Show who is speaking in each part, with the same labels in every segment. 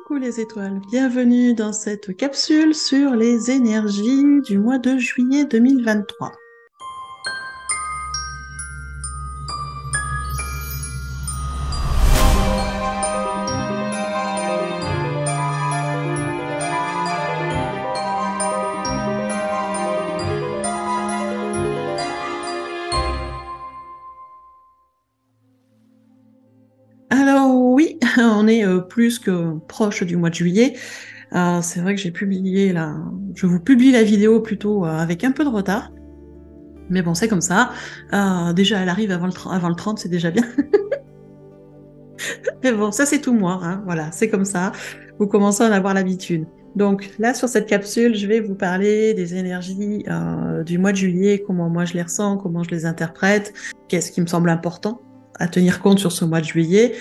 Speaker 1: Coucou les étoiles, bienvenue dans cette capsule sur les énergies du mois de juillet 2023. Alors oui, on est plus que proche du mois de juillet. C'est vrai que je vous publie la vidéo plutôt avec un peu de retard. Mais bon, c'est comme ça. Déjà, elle arrive avant le 30, c'est déjà bien. Mais bon, ça c'est tout moi, hein. Voilà, c'est comme ça. Vous commencez à en avoir l'habitude. Donc là, sur cette capsule, je vais vous parler des énergies du mois de juillet, comment moi je les ressens, comment je les interprète, qu'est-ce qui me semble important à tenir compte sur ce mois de juillet.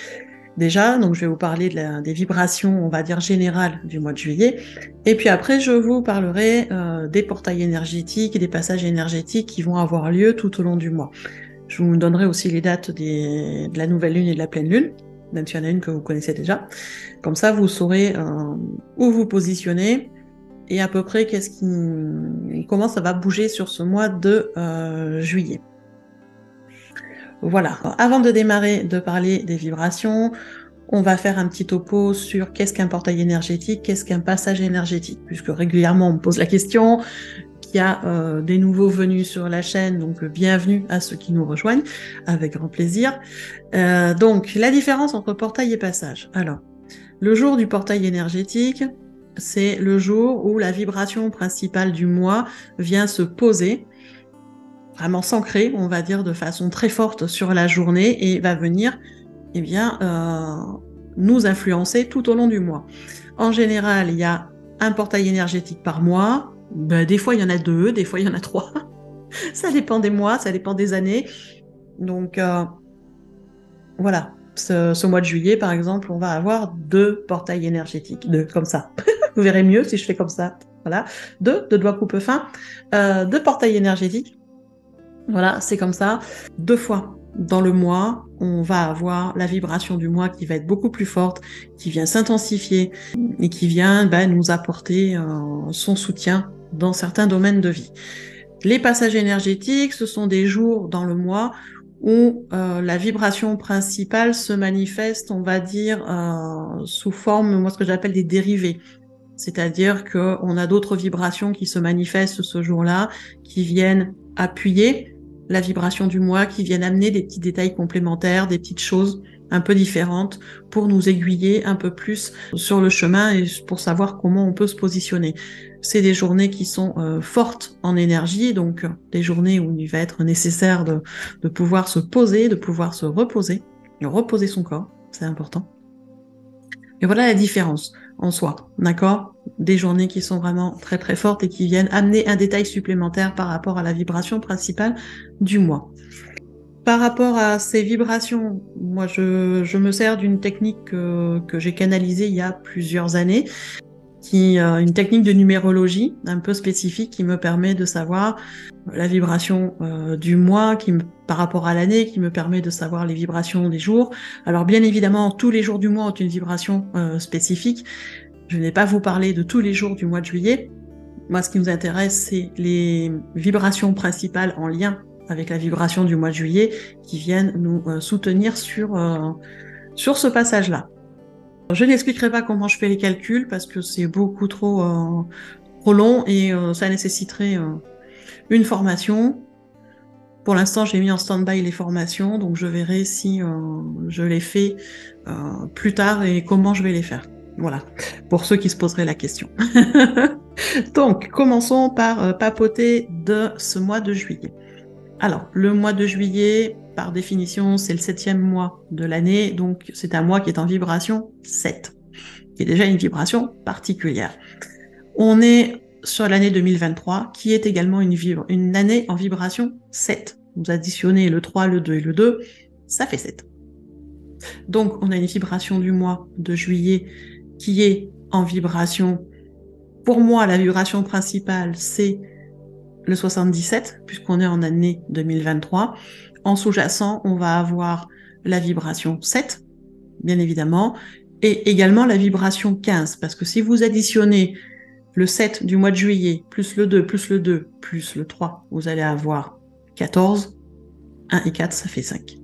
Speaker 1: Déjà, donc je vais vous parler des vibrations, on va dire générales du mois de juillet. Et puis après, je vous parlerai des portails énergétiques et des passages énergétiques qui vont avoir lieu tout au long du mois. Je vous donnerai aussi les dates de la nouvelle lune et de la pleine lune, même s'il y en a une que vous connaissez déjà. Comme ça, vous saurez où vous positionner et à peu près comment ça va bouger sur ce mois de juillet. Voilà. Avant de démarrer de parler des vibrations, on va faire un petit topo sur qu'est-ce qu'un portail énergétique, qu'est-ce qu'un passage énergétique, puisque régulièrement on me pose la question, qu'il y a des nouveaux venus sur la chaîne, donc bienvenue à ceux qui nous rejoignent, avec grand plaisir. Donc la différence entre portail et passage. Alors, le jour du portail énergétique, c'est le jour où la vibration principale du mois vient se poser, vraiment s'ancrer, on va dire, de façon très forte sur la journée et va venir nous influencer tout au long du mois. En général, il y a un portail énergétique par mois. Des fois, il y en a 2, des fois, il y en a 3. Ça dépend des mois, ça dépend des années. Donc, voilà. Ce mois de juillet, par exemple, on va avoir 2 portails énergétiques. 2, comme ça. Vous verrez mieux si je fais comme ça. Voilà. 2 doigts coupe fin. 2 portails énergétiques. Voilà, c'est comme ça. 2 fois dans le mois, on va avoir la vibration du mois qui va être beaucoup plus forte, qui vient s'intensifier et qui vient nous apporter son soutien dans certains domaines de vie. Les passages énergétiques, ce sont des jours dans le mois où la vibration principale se manifeste, on va dire, sous forme, moi ce que j'appelle des dérivés. C'est-à-dire qu'on a d'autres vibrations qui se manifestent ce jour-là, qui viennent appuyer la vibration du mois, qui viennent amener des petits détails complémentaires, des petites choses un peu différentes pour nous aiguiller un peu plus sur le chemin et pour savoir comment on peut se positionner. C'est des journées qui sont fortes en énergie, donc des journées où il va être nécessaire de pouvoir se poser, de pouvoir se reposer, de reposer son corps, c'est important. Et voilà la différence en soi, d'accord? Des journées qui sont vraiment très très fortes et qui viennent amener un détail supplémentaire par rapport à la vibration principale du mois. Par rapport à ces vibrations, moi je me sers d'une technique que j'ai canalisée il y a plusieurs années, une technique de numérologie un peu spécifique qui me permet de savoir la vibration du mois par rapport à l'année, qui me permet de savoir les vibrations des jours. Alors bien évidemment, tous les jours du mois ont une vibration spécifique. Je ne vais pas vous parler de tous les jours du mois de juillet. Moi, ce qui nous intéresse, c'est les vibrations principales en lien avec la vibration du mois de juillet qui viennent nous soutenir sur ce passage-là. Je n'expliquerai pas comment je fais les calculs parce que c'est beaucoup trop long et ça nécessiterait une formation. Pour l'instant, j'ai mis en stand-by les formations, donc je verrai si je les fais plus tard et comment je vais les faire. Voilà, pour ceux qui se poseraient la question. Donc, commençons par papoter de ce mois de juillet. Alors, le mois de juillet, par définition, c'est le 7e mois de l'année, donc c'est un mois qui est en vibration 7, qui est déjà une vibration particulière. On est sur l'année 2023, qui est également une année en vibration 7. Vous additionnez le 3, le 2 et le 2, ça fait 7. Donc, on a une vibration du mois de juillet qui est en vibration. Pour moi, la vibration principale, c'est le 77, puisqu'on est en année 2023. En sous-jacent, on va avoir la vibration 7, bien évidemment, et également la vibration 15, parce que si vous additionnez le 7 du mois de juillet, plus le 2, plus le 2, plus le 3, vous allez avoir 14, 1 et 4, ça fait 5.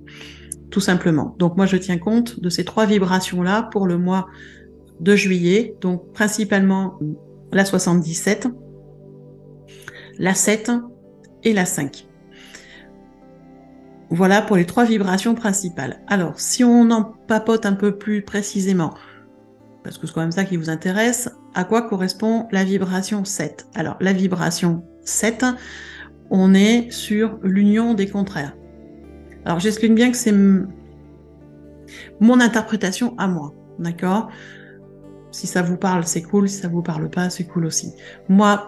Speaker 1: Tout simplement. Donc moi, je tiens compte de ces 3 vibrations-là pour le mois de juillet, donc principalement la 77, la 7 et la 5. Voilà pour les 3 vibrations principales. Alors, si on en papote un peu plus précisément, parce que c'est quand même ça qui vous intéresse, à quoi correspond la vibration 7? Alors, la vibration 7, on est sur l'union des contraires. Alors, j'explique bien que c'est mon interprétation à moi, d'accord? Si ça vous parle, c'est cool. Si ça vous parle pas, c'est cool aussi.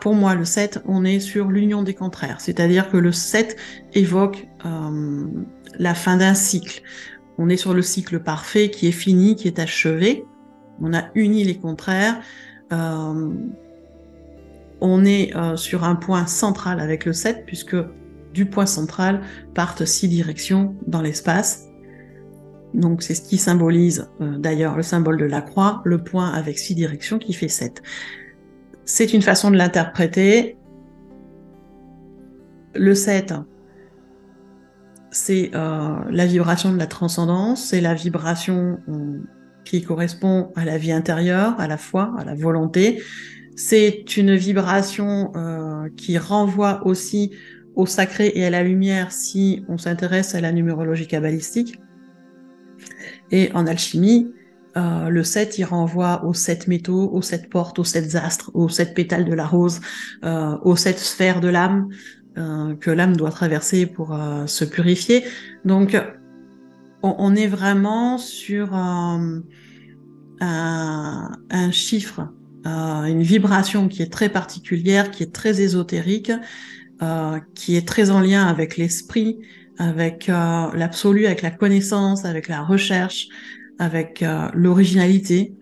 Speaker 1: Pour moi, le 7, on est sur l'union des contraires. C'est-à-dire que le 7 évoque la fin d'un cycle. On est sur le cycle parfait qui est fini, qui est achevé. On a uni les contraires. On est sur un point central avec le 7, puisque du point central partent 6 directions dans l'espace. Donc c'est ce qui symbolise d'ailleurs le symbole de la croix, le point avec 6 directions qui fait 7. C'est une façon de l'interpréter. Le 7, c'est la vibration de la transcendance, c'est la vibration qui correspond à la vie intérieure, à la foi, à la volonté. C'est une vibration qui renvoie aussi au sacré et à la lumière si on s'intéresse à la numérologie kabbalistique. Et en alchimie, le 7, il renvoie aux 7 métaux, aux 7 portes, aux 7 astres, aux 7 pétales de la rose, aux 7 sphères de l'âme que l'âme doit traverser pour se purifier. Donc, on est vraiment sur un chiffre, une vibration qui est très particulière, qui est très ésotérique, qui est très en lien avec l'esprit, avec l'absolu, avec la connaissance, avec la recherche, avec l'originalité.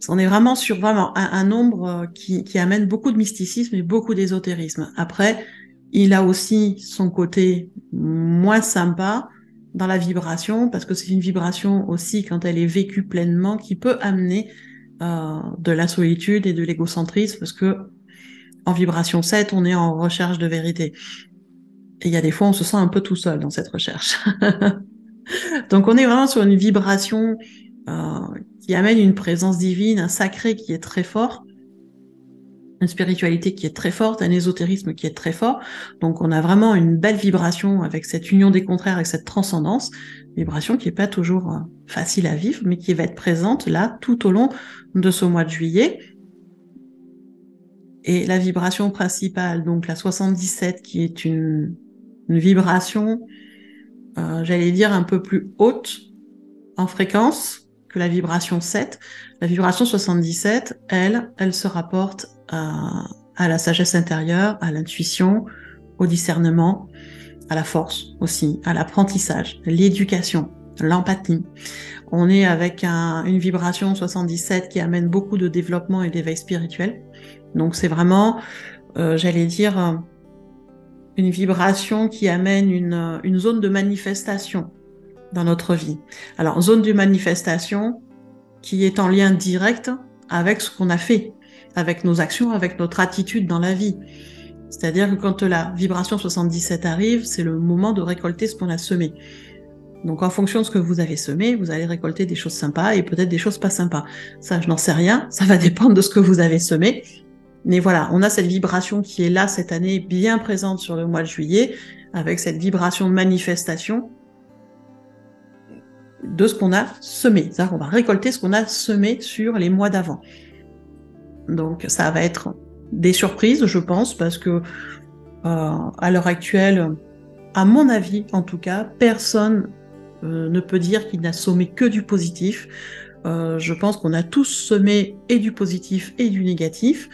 Speaker 1: On est vraiment sur un nombre qui amène beaucoup de mysticisme et beaucoup d'ésotérisme. Après, il a aussi son côté moins sympa dans la vibration, parce que c'est une vibration aussi, quand elle est vécue pleinement, qui peut amener de la solitude et de l'égocentrisme, parce que en vibration 7, on est en recherche de vérité. Et il y a des fois, on se sent un peu tout seul dans cette recherche. Donc, on est vraiment sur une vibration qui amène une présence divine, un sacré qui est très fort, une spiritualité qui est très forte, un ésotérisme qui est très fort. Donc, on a vraiment une belle vibration avec cette union des contraires, avec cette transcendance, vibration qui n'est pas toujours facile à vivre, mais qui va être présente là tout au long de ce mois de juillet. Et la vibration principale, donc la 77, qui est une vibration, j'allais dire, un peu plus haute en fréquence que la vibration 7. La vibration 77, elle se rapporte à la sagesse intérieure, à l'intuition, au discernement, à la force aussi, à l'apprentissage, l'éducation, l'empathie. On est avec une vibration 77 qui amène beaucoup de développement et d'éveil spirituel. Donc c'est vraiment, j'allais dire, une vibration qui amène une zone de manifestation dans notre vie. Alors, zone de manifestation qui est en lien direct avec ce qu'on a fait, avec nos actions, avec notre attitude dans la vie. C'est-à-dire que quand la vibration 77 arrive, c'est le moment de récolter ce qu'on a semé. Donc, en fonction de ce que vous avez semé, vous allez récolter des choses sympas et peut-être des choses pas sympas. Ça, je n'en sais rien. Ça va dépendre de ce que vous avez semé. Mais voilà, on a cette vibration qui est là cette année, bien présente sur le mois de juillet, avec cette vibration de manifestation de ce qu'on a semé. C'est-à-dire qu'on va récolter ce qu'on a semé sur les mois d'avant. Donc ça va être des surprises, je pense, parce que à l'heure actuelle, à mon avis en tout cas, personne ne peut dire qu'il n'a semé que du positif. Je pense qu'on a tous semé et du positif et du négatif.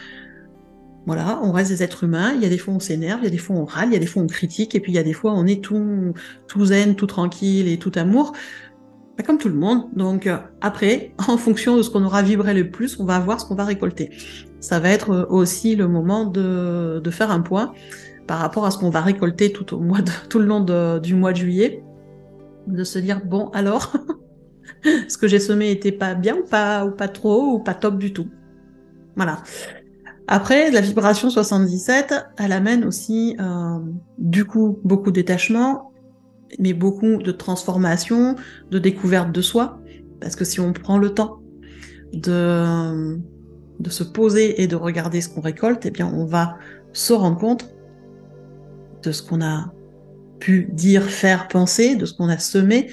Speaker 1: Voilà, on reste des êtres humains, il y a des fois on s'énerve, il y a des fois on râle, il y a des fois on critique, et puis il y a des fois on est tout zen, tout tranquille et tout amour, comme tout le monde. Donc après, en fonction de ce qu'on aura vibré le plus, on va voir ce qu'on va récolter. Ça va être aussi le moment de faire un point par rapport à ce qu'on va récolter tout le long du mois de juillet, de se dire, bon alors, ce que j'ai semé était pas bien ou pas trop, ou pas top du tout. Voilà. Après, la vibration 77, elle amène aussi, du coup, beaucoup de détachement, mais beaucoup de transformation, de découverte de soi. Parce que si on prend le temps de se poser et de regarder ce qu'on récolte, eh bien, on va se rendre compte de ce qu'on a pu dire, faire, penser, de ce qu'on a semé,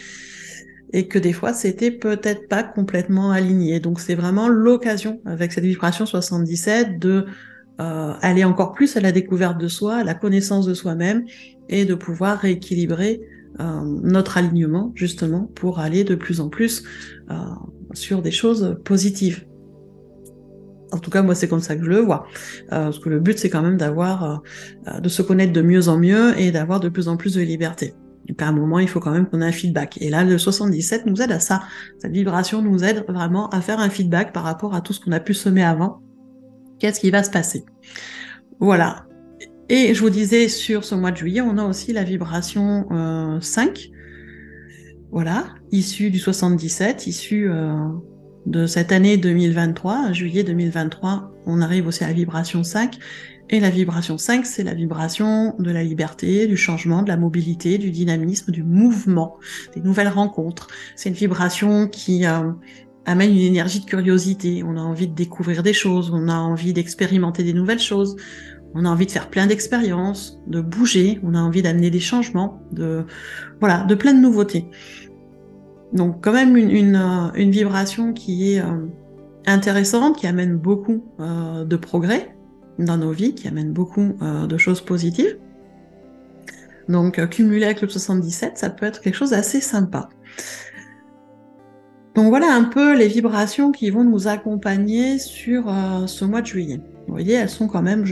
Speaker 1: et que des fois, c'était peut-être pas complètement aligné. Donc, c'est vraiment l'occasion, avec cette vibration 77, de aller encore plus à la découverte de soi, à la connaissance de soi-même, et de pouvoir rééquilibrer notre alignement, justement, pour aller de plus en plus sur des choses positives. En tout cas, moi, c'est comme ça que je le vois. Parce que le but, c'est quand même de se connaître de mieux en mieux et d'avoir de plus en plus de liberté. Et puis à un moment, il faut quand même qu'on ait un feedback. Et là, le 77 nous aide à ça. Cette vibration nous aide vraiment à faire un feedback par rapport à tout ce qu'on a pu semer avant. Qu'est-ce qui va se passer? Voilà. Et je vous disais, sur ce mois de juillet, on a aussi la vibration 5, voilà, issue du 77, issue de cette année 2023, juillet 2023, on arrive aussi à la vibration 5. Et la vibration 5, c'est la vibration de la liberté, du changement, de la mobilité, du dynamisme, du mouvement, des nouvelles rencontres. C'est une vibration qui amène une énergie de curiosité. On a envie de découvrir des choses, on a envie d'expérimenter des nouvelles choses, on a envie de faire plein d'expériences, de bouger, on a envie d'amener des changements, de plein de nouveautés. Donc quand même une vibration qui est intéressante, qui amène beaucoup de progrès dans nos vies, qui amène beaucoup de choses positives. Donc cumulé avec le 77, ça peut être quelque chose d'assez sympa. Donc voilà un peu les vibrations qui vont nous accompagner sur ce mois de juillet. Vous voyez, elles sont quand même,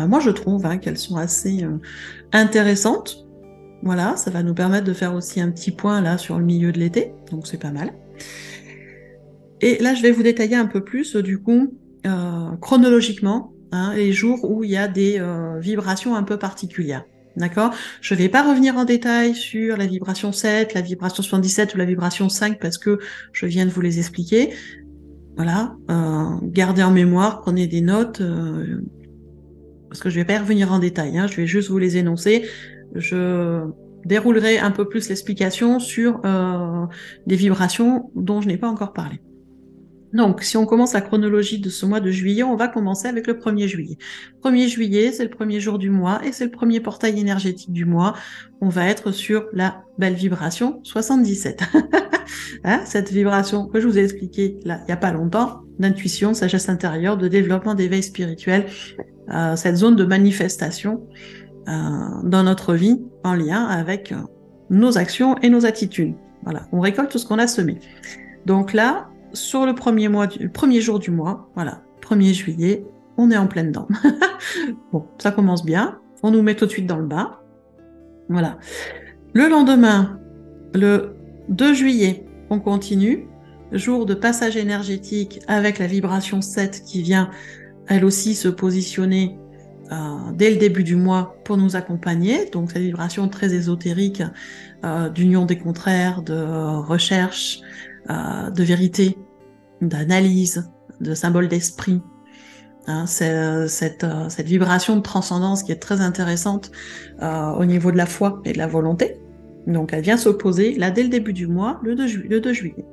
Speaker 1: moi je trouve qu'elles sont assez intéressantes. Voilà, ça va nous permettre de faire aussi un petit point là sur le milieu de l'été, donc c'est pas mal. Et là, je vais vous détailler un peu plus, du coup, chronologiquement, les jours où il y a des vibrations un peu particulières. D'accord? Je ne vais pas revenir en détail sur la vibration 7, la vibration 77 ou la vibration 5 parce que je viens de vous les expliquer. Voilà, gardez en mémoire, prenez des notes, parce que je ne vais pas y revenir en détail, je vais juste vous les énoncer. Je déroulerai un peu plus l'explication sur des vibrations dont je n'ai pas encore parlé. Donc, si on commence la chronologie de ce mois de juillet, on va commencer avec le 1er juillet. 1er juillet, c'est le premier jour du mois et c'est le premier portail énergétique du mois. On va être sur la belle vibration 77. Cette vibration que je vous ai expliquée là, il n'y a pas longtemps, d'intuition, sagesse intérieure, de développement d'éveil spirituel, cette zone de manifestation dans notre vie en lien avec nos actions et nos attitudes. Voilà, on récolte tout ce qu'on a semé. Donc là, sur le premier jour du mois, voilà, 1er juillet, on est en pleine dedans. Bon, ça commence bien. On nous met tout de suite dans le bain. Voilà. Le lendemain, le 2 juillet, on continue. Jour de passage énergétique avec la vibration 7 qui vient, elle aussi, se positionner dès le début du mois pour nous accompagner. Donc, cette vibration très ésotérique d'union des contraires, de recherche, de vérité, d'analyse, de symbole d'esprit. C'est cette vibration de transcendance qui est très intéressante au niveau de la foi et de la volonté. Donc elle vient s'opposer là dès le début du mois, le 2 juillet.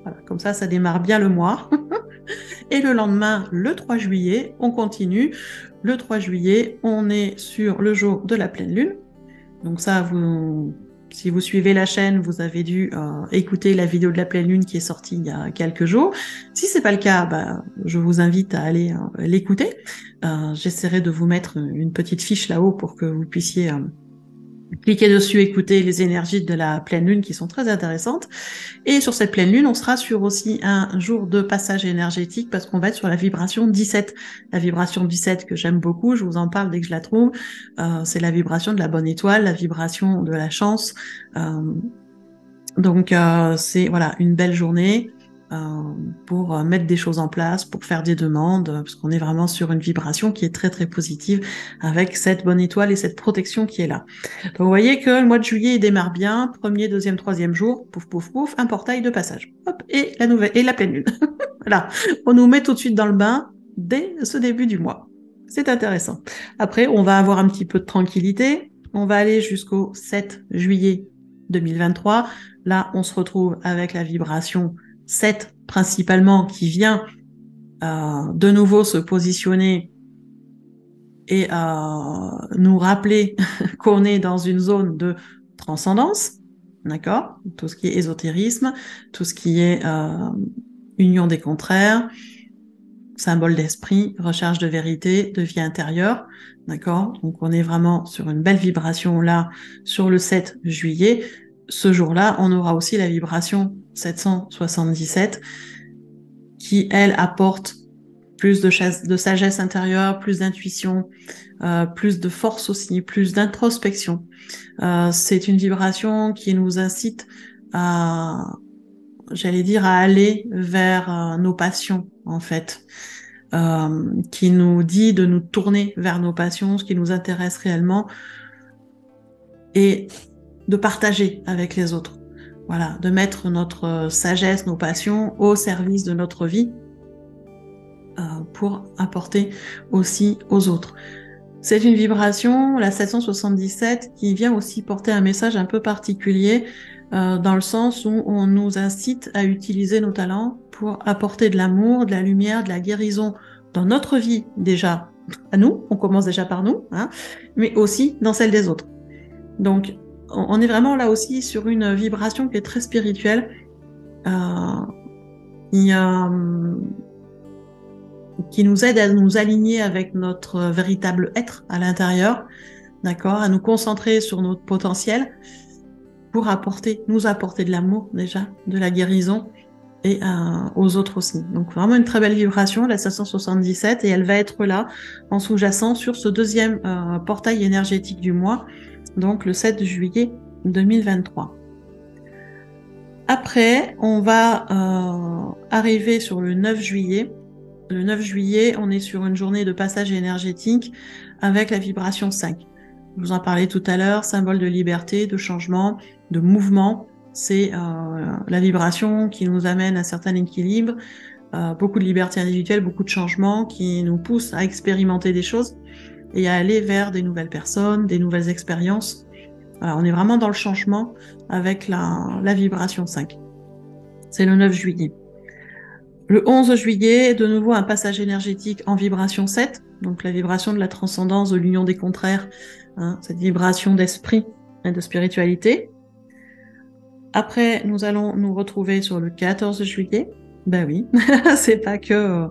Speaker 1: Voilà, comme ça démarre bien le mois. Et le lendemain, le 3 juillet, on continue. Le 3 juillet, on est sur le jour de la pleine lune. Donc ça, si vous suivez la chaîne, vous avez dû écouter la vidéo de la pleine lune qui est sortie il y a quelques jours. Si c'est pas le cas, je vous invite à aller l'écouter. J'essaierai de vous mettre une petite fiche là-haut pour que vous puissiez cliquer dessus, écouter les énergies de la pleine lune qui sont très intéressantes. Et sur cette pleine lune, on sera sur aussi un jour de passage énergétique parce qu'on va être sur la vibration 17. La vibration 17 que j'aime beaucoup, je vous en parle dès que je la trouve. C'est la vibration de la bonne étoile, la vibration de la chance. Donc c'est voilà une belle journée. pour mettre des choses en place, pour faire des demandes, parce qu'on est vraiment sur une vibration qui est très très positive avec cette bonne étoile et cette protection qui est là. Donc vous voyez que le mois de juillet il démarre bien, premier, deuxième, troisième jour, pouf pouf pouf, un portail de passage. Hop, et la pleine lune. Voilà, on nous met tout de suite dans le bain dès ce début du mois. C'est intéressant. Après, on va avoir un petit peu de tranquillité. On va aller jusqu'au 7 juillet 2023. Là, on se retrouve avec la vibration 7 principalement qui vient de nouveau se positionner et nous rappeler qu'on est dans une zone de transcendance, d'accord? Tout ce qui est ésotérisme, tout ce qui est union des contraires, symbole d'esprit, recherche de vérité, de vie intérieure, d'accord? Donc on est vraiment sur une belle vibration là, sur le 7 juillet. Ce jour-là, on aura aussi la vibration 777 qui, elle, apporte plus de sagesse intérieure, plus d'intuition, plus de force aussi, plus d'introspection. C'est une vibration qui nous incite à, j'allais dire, à aller vers nos passions, en fait, qui nous dit de nous tourner vers nos passions, ce qui nous intéresse réellement, et de partager avec les autres. Voilà, de mettre notre sagesse, nos passions au service de notre vie pour apporter aussi aux autres. C'est une vibration, la 777, qui vient aussi porter un message un peu particulier dans le sens où on nous incite à utiliser nos talents pour apporter de l'amour, de la lumière, de la guérison dans notre vie déjà, à nous, on commence déjà par nous, hein, mais aussi dans celle des autres. Donc, on est vraiment là aussi sur une vibration qui est très spirituelle. Qui nous aide à nous aligner avec notre véritable être à l'intérieur, d'accord, à nous concentrer sur notre potentiel pour nous apporter de l'amour déjà, de la guérison et aux autres aussi. Donc vraiment une très belle vibration, la 777, et elle va être là en sous-jacent sur ce deuxième portail énergétique du mois, donc le 7 juillet 2023. Après, on va arriver sur le 9 juillet. Le 9 juillet, on est sur une journée de passage énergétique avec la vibration 5. Je vous en parlais tout à l'heure, symbole de liberté, de changement, de mouvement. C'est la vibration qui nous amène à un certain équilibre, beaucoup de liberté individuelle, beaucoup de changements qui nous poussent à expérimenter des choses et à aller vers des nouvelles personnes, des nouvelles expériences. Voilà, on est vraiment dans le changement avec la vibration 5. C'est le 9 juillet. Le 11 juillet, de nouveau un passage énergétique en vibration 7, donc la vibration de la transcendance, de l'union des contraires, hein, cette vibration d'esprit et de spiritualité. Après, nous allons nous retrouver sur le 14 juillet. Ben oui, c'est pas que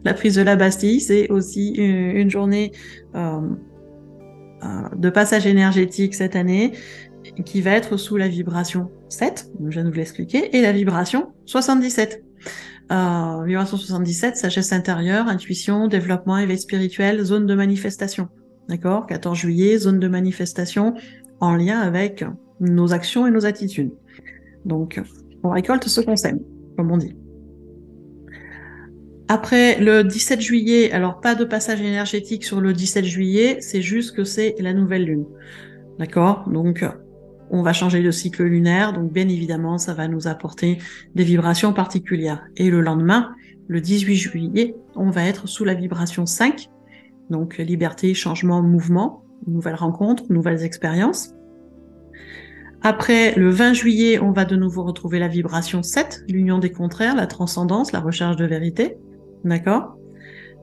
Speaker 1: la prise de la Bastille, c'est aussi une journée de passage énergétique cette année qui va être sous la vibration 7, je viens de vous l'expliquer, et la vibration 77. Vibration 77, sagesse intérieure, intuition, développement, éveil spirituel, zone de manifestation. D'accord ? 14 juillet, zone de manifestation en lien avec nos actions et nos attitudes. Donc, on récolte ce qu'on sème, comme on dit. Après le 17 juillet, alors pas de passage énergétique sur le 17 juillet, c'est juste que c'est la nouvelle lune. D'accord ? Donc, on va changer de cycle lunaire, donc bien évidemment, ça va nous apporter des vibrations particulières. Et le lendemain, le 18 juillet, on va être sous la vibration 5, donc liberté, changement, mouvement, nouvelles rencontres, nouvelles expériences. Après, le 20 juillet, on va de nouveau retrouver la vibration 7, l'union des contraires, la transcendance, la recherche de vérité. D'accord ?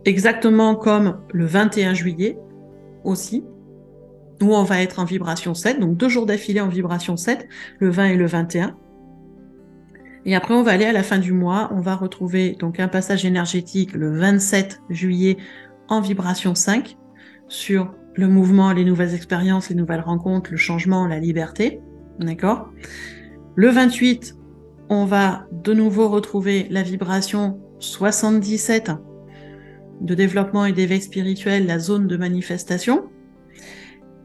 Speaker 1: Exactement comme le 21 juillet aussi, où on va être en vibration 7, donc 2 jours d'affilée en vibration 7, le 20 et le 21. Et après, on va aller à la fin du mois, on va retrouver donc un passage énergétique le 27 juillet en vibration 5, sur le mouvement, les nouvelles expériences, les nouvelles rencontres, le changement, la liberté. D'accord ? Le 28, on va de nouveau retrouver la vibration 77 de développement et d'éveil spirituel, la zone de manifestation.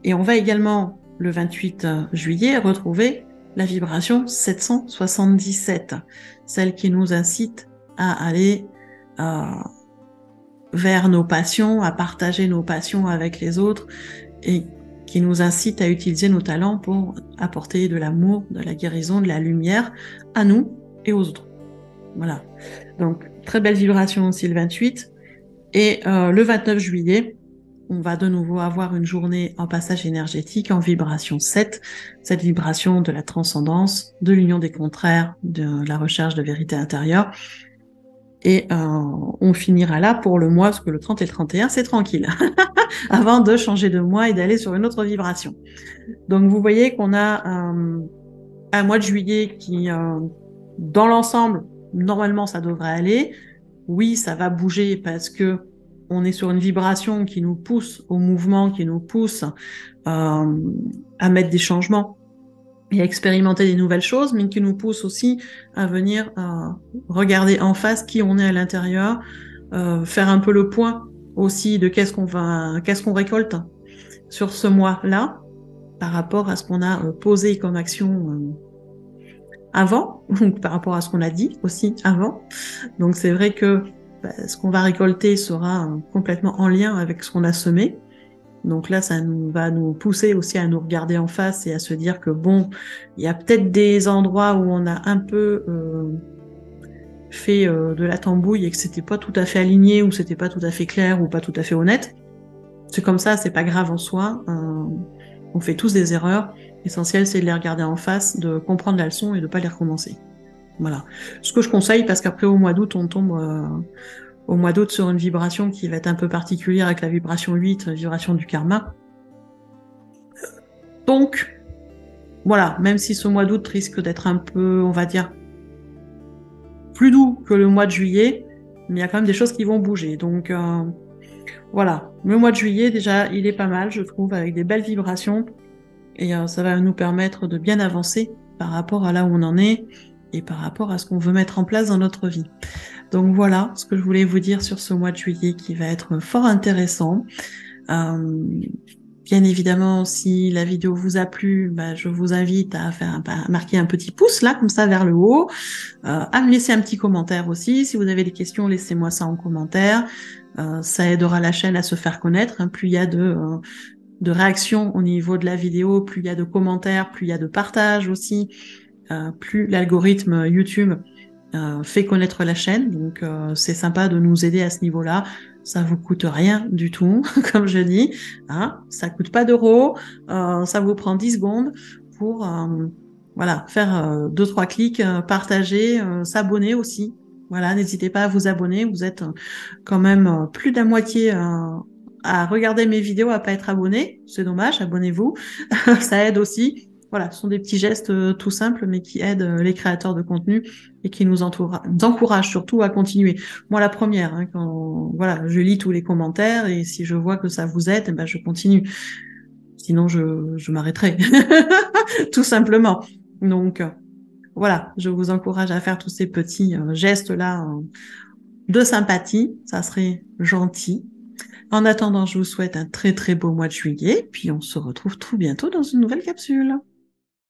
Speaker 1: Et on va également, le 28 juillet, retrouver la vibration 777, celle qui nous incite à aller vers nos passions, à partager nos passions avec les autres et qui nous incite à utiliser nos talents pour apporter de l'amour, de la guérison, de la lumière à nous et aux autres. Voilà. Donc, très belle vibration aussi le 28. Et le 29 juillet, on va de nouveau avoir une journée en passage énergétique en vibration 7, cette vibration de la transcendance, de l'union des contraires, de la recherche de vérité intérieure. Et on finira là pour le mois, parce que le 30 et le 31, c'est tranquille, avant de changer de mois et d'aller sur une autre vibration. Donc vous voyez qu'on a un mois de juillet qui, dans l'ensemble, normalement ça devrait aller. Oui, ça va bouger parce que on est sur une vibration qui nous pousse au mouvement, qui nous pousse à mettre des changements et à expérimenter des nouvelles choses, mais qui nous pousse aussi à venir regarder en face qui on est à l'intérieur, faire un peu le point aussi de qu'est-ce qu'on récolte sur ce mois-là par rapport à ce qu'on a posé comme action avant, donc par rapport à ce qu'on a dit aussi avant. Donc c'est vrai que ce qu'on va récolter sera complètement en lien avec ce qu'on a semé. Donc là, ça va nous pousser aussi à nous regarder en face et à se dire que bon, il y a peut-être des endroits où on a un peu fait de la tambouille et que c'était pas tout à fait aligné ou c'était pas tout à fait clair ou pas tout à fait honnête. C'est comme ça, c'est pas grave en soi. On fait tous des erreurs. L'essentiel, c'est de les regarder en face, de comprendre la leçon et de pas les recommencer. Voilà. Ce que je conseille, parce qu'après au mois d'août, on tombe au mois d'août sur une vibration qui va être un peu particulière avec la vibration 8, la vibration du karma. Donc, voilà, même si ce mois d'août risque d'être un peu, on va dire, plus doux que le mois de juillet, mais il y a quand même des choses qui vont bouger. Donc, voilà. Le mois de juillet, déjà, il est pas mal, je trouve, avec des belles vibrations. Et ça va nous permettre de bien avancer par rapport à là où on en est et par rapport à ce qu'on veut mettre en place dans notre vie. Donc voilà ce que je voulais vous dire sur ce mois de juillet qui va être fort intéressant. Bien évidemment, si la vidéo vous a plu, je vous invite à marquer un petit pouce là, comme ça, vers le haut, à me laisser un petit commentaire aussi. Si vous avez des questions, laissez-moi ça en commentaire. Ça aidera la chaîne à se faire connaître. Hein. Plus il y a de réactions au niveau de la vidéo, plus il y a de commentaires, plus il y a de partages aussi, plus l'algorithme YouTube fait connaître la chaîne. Donc c'est sympa de nous aider à ce niveau-là. Ça vous coûte rien du tout, comme je dis. Hein, ça coûte pas d'euros. Ça vous prend 10 secondes pour voilà, faire 2-3 clics, partager, s'abonner aussi. Voilà, n'hésitez pas à vous abonner. Vous êtes quand même plus de la moitié à regarder mes vidéos, à pas être abonné. C'est dommage, abonnez-vous. Ça aide aussi. Voilà, ce sont des petits gestes tout simples, mais qui aident les créateurs de contenu et qui nous encouragent surtout à continuer. Moi, la première, hein, quand voilà, je lis tous les commentaires et si je vois que ça vous aide, je continue. Sinon, je m'arrêterai, tout simplement. Donc, voilà, je vous encourage à faire tous ces petits gestes-là de sympathie. Ça serait gentil. En attendant, je vous souhaite un très très beau mois de juillet, puis on se retrouve tout bientôt dans une nouvelle capsule.